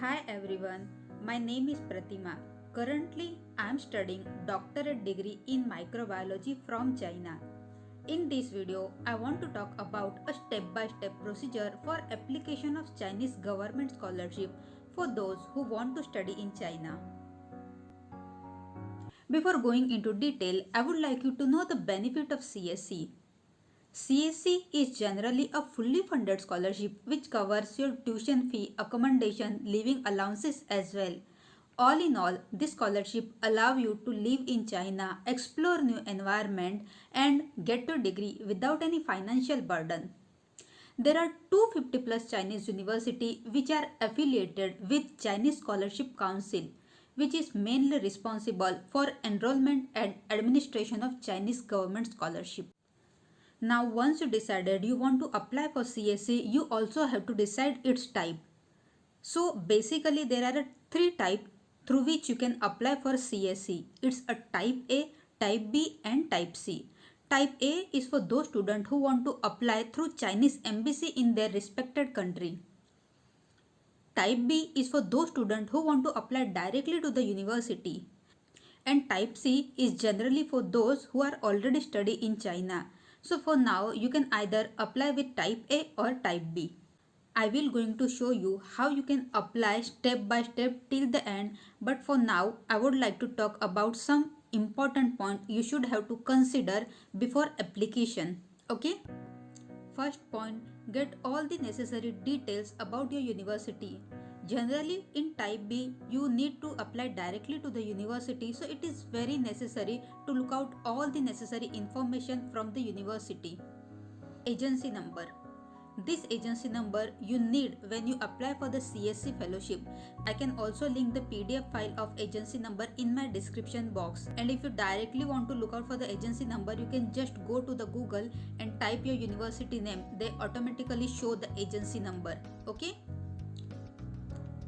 Hi everyone, my name is Pratima. Currently, I am studying doctorate degree in microbiology from China. In this video, I want to talk about a step-by-step procedure for application of Chinese government scholarship for those who want to study in China. Before going into detail, I would like you to know the benefit of CSC. CSC is generally a fully funded scholarship which covers your tuition fee, accommodation, living allowances as well. All in all, this scholarship allows you to live in China, explore new environment and get your degree without any financial burden. There are 250 plus Chinese universities which are affiliated with Chinese Scholarship Council, which is mainly responsible for enrollment and administration of Chinese government scholarship. Now once you decided you want to apply for CSC, you also have to decide its type. So basically there are three types through which you can apply for CSC. It's a type A, type B and type C. Type A is for those students who want to apply through Chinese embassy in their respected country. Type B is for those students who want to apply directly to the university. And type C is generally for those who are already studying in China. So for now, you can either apply with type A or type B. I will going to show you how you can apply step by step till the end, but for now I would like to talk about some important point you should have to consider before application. Okay? First point, get all the necessary details about your university. Generally in type B, you need to apply directly to the university, so it is very necessary to look out all the necessary information from the university. Agency number. This agency number you need when you apply for the CSC fellowship. I can also link the PDF file of agency number in my description box. And if you directly want to look out for the agency number, you can just go to the Google and type your university name. They automatically show the agency number. Okay?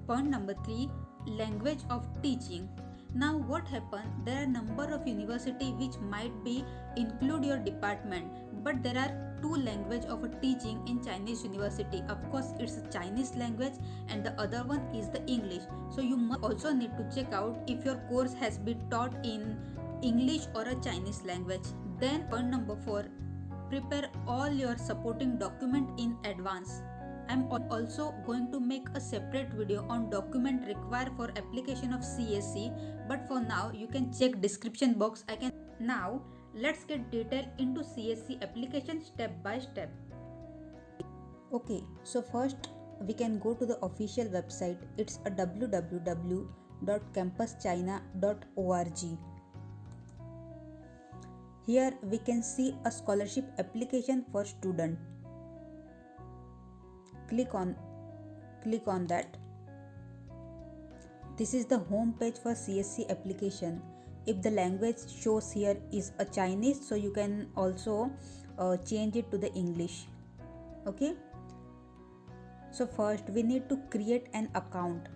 Point number 3, language of teaching. Now what happened, there are number of university which might be include your department, but there are two language of teaching in Chinese university. Of course it's a Chinese language and the other one is the English. So you must also need to check out if your course has been taught in English or a Chinese language. Then point number 4, prepare all your supporting document in advance. I'm also going to make a separate video on document required for application of CSC, but for now you can check description box. Now let's get detail into CSC application step by step. Okay, so first we can go to the official website. It's a www.campuschina.org. Here we can see a scholarship application for student. Click on that. This is the home page for CSC application. If the language shows here is a Chinese, so you can also change it to the English. Okay, so first we need to create an account.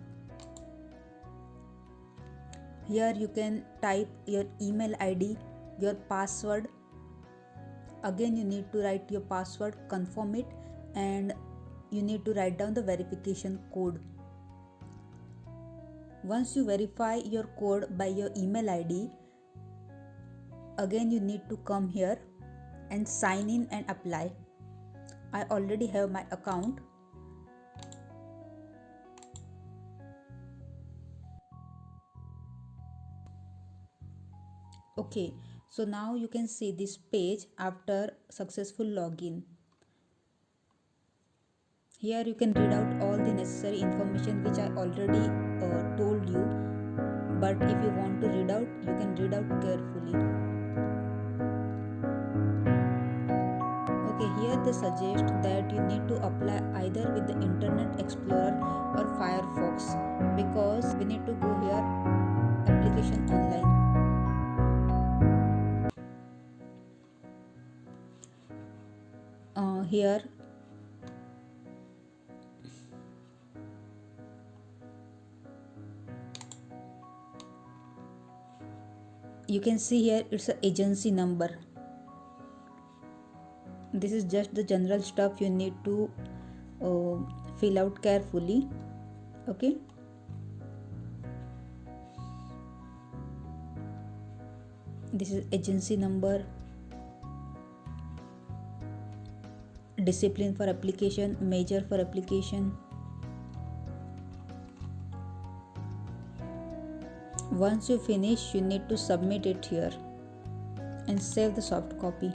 Here you can type your email ID, your password. Again you need to write your password, confirm it, and you need to write down the verification code. Once you verify your code by your email ID, again you need to come here and sign in and apply. I already have my account. Okay, so now you can see this page after successful login. Here you can read out all the necessary information which I already told you, but if you want to read out, you can read out carefully. Okay, here they suggest that you need to apply either with the Internet Explorer or Firefox, because we need to go here application online. Here you can see here it's an agency number. This is just the general stuff you need to fill out carefully. Okay, This is agency number, discipline for application, major for application. Once you finish, you need to submit it here and save the soft copy.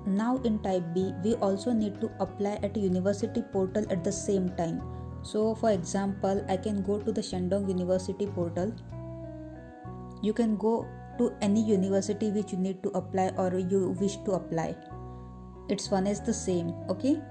Now in type B, we also need to apply at a university portal at the same time. So for example, I can go to the Shandong University portal. You can go to any university which you need to apply or you wish to apply. Its one is the same, okay?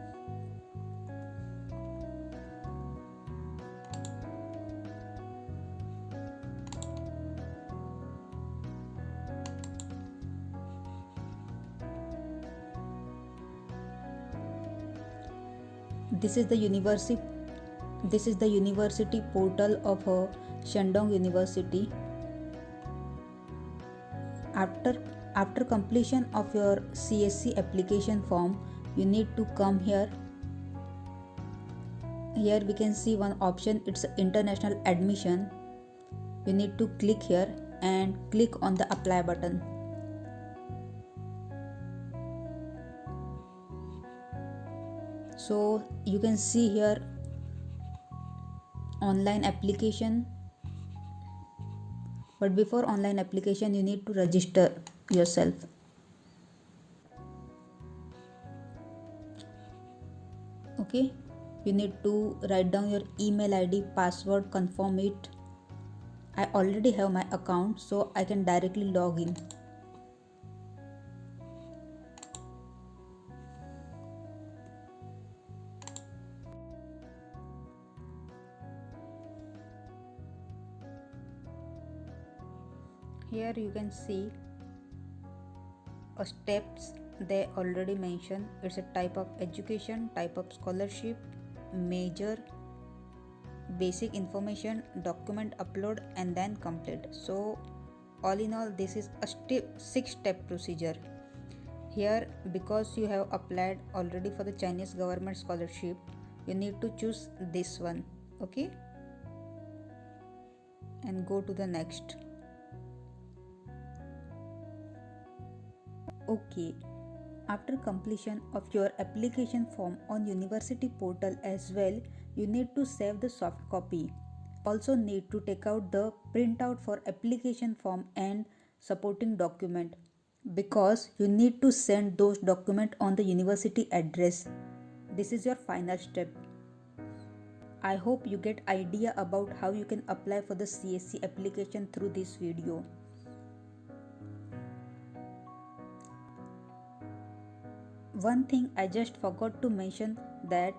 This is the university portal of Shandong University. After completion of your CSC application form, you need to come here. Here we can see one option, it's international admission. You need to click here and click on the apply button. So you can see here online application, but before online application you need to register yourself. Okay, you need to write down your email ID, password, confirm it. I already have my account, so I can directly log in. Here you can see steps they already mentioned. It's a type of education, type of scholarship, major, basic information, document upload, and then complete. So all in all, this is a 6-step procedure. Here, because you have applied already for the Chinese government scholarship, you need to choose this one, okay, and go to the next. Okay, after completion of your application form on university portal as well, you need to save the soft copy. Also need to take out the printout for application form and supporting document, because you need to send those documents on the university address. This is your final step. I hope you get idea about how you can apply for the CSC application through this video. One thing I just forgot to mention, that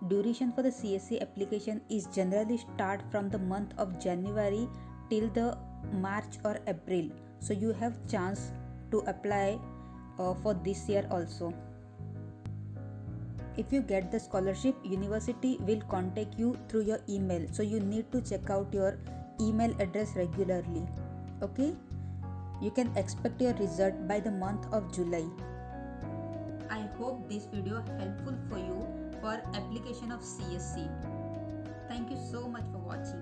duration for the CSC application is generally start from the month of January till the March or April. So you have chance to apply for this year also. If you get the scholarship, university will contact you through your email. So you need to check out your email address regularly. Okay? You can expect your result by the month of July. I hope this video helpful for you for application of CSC. Thank you so much for watching.